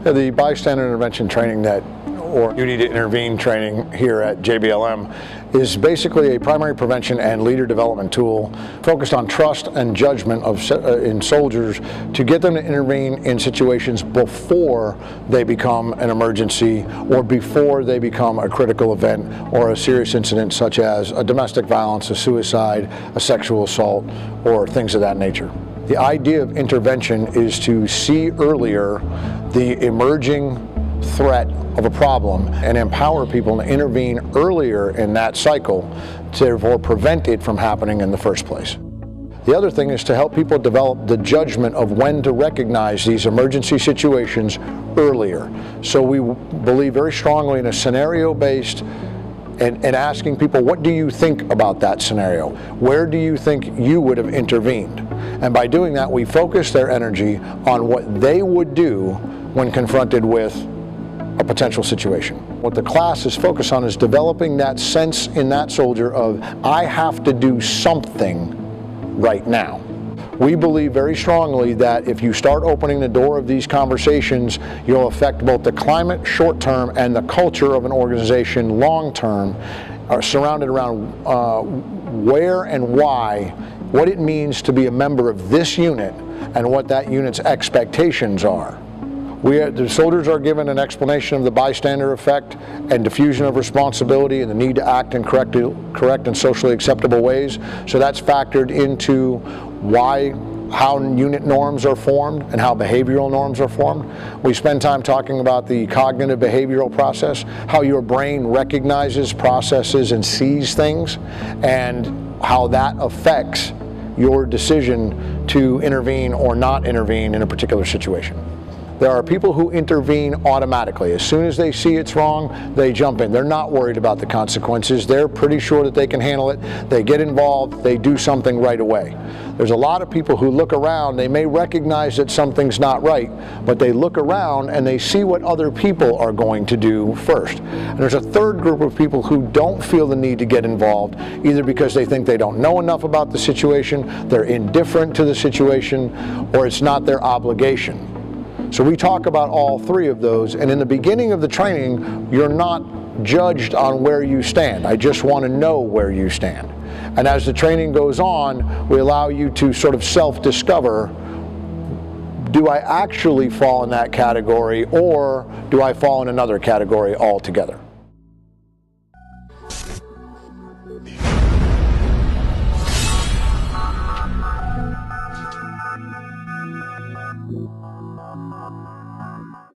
The bystander intervention training or duty to intervene training here at JBLM is basically a primary prevention and leader development tool focused on trust and judgment in soldiers to get them to intervene in situations before they become an emergency or before they become a critical event or a serious incident such as a domestic violence, a suicide, a sexual assault, or things of that nature. The idea of intervention is to see earlier the emerging threat of a problem and empower people to intervene earlier in that cycle to therefore prevent it from happening in the first place. The other thing is to help people develop the judgment of when to recognize these emergency situations earlier. So we believe very strongly in a scenario-based and asking people, what do you think about that scenario? Where do you think you would have intervened? And by doing that, we focus their energy on what they would do when confronted with a potential situation. What the class is focused on is developing that sense in that soldier of, I have to do something right now. We believe very strongly that if you start opening the door of these conversations, you'll affect both the climate short-term and the culture of an organization long-term, are surrounded around where and why, what it means to be a member of this unit, and what that unit's expectations are. The soldiers are given an explanation of the bystander effect and diffusion of responsibility and the need to act in correct and socially acceptable ways. So that's factored into how unit norms are formed and how behavioral norms are formed. We spend time talking about the cognitive behavioral process, how your brain recognizes, processes, and sees things, and how that affects your decision to intervene or not intervene in a particular situation. There are people who intervene automatically. As soon as they see it's wrong, they jump in. They're not worried about the consequences. They're pretty sure that they can handle it. They get involved, they do something right away. There's a lot of people who look around, they may recognize that something's not right, but they look around and they see what other people are going to do first. And there's a third group of people who don't feel the need to get involved, either because they think they don't know enough about the situation, they're indifferent to the situation, or it's not their obligation. So we talk about all three of those, and in the beginning of the training, you're not judged on where you stand. I just want to know where you stand. And as the training goes on, we allow you to sort of self-discover, do I actually fall in that category, or do I fall in another category altogether?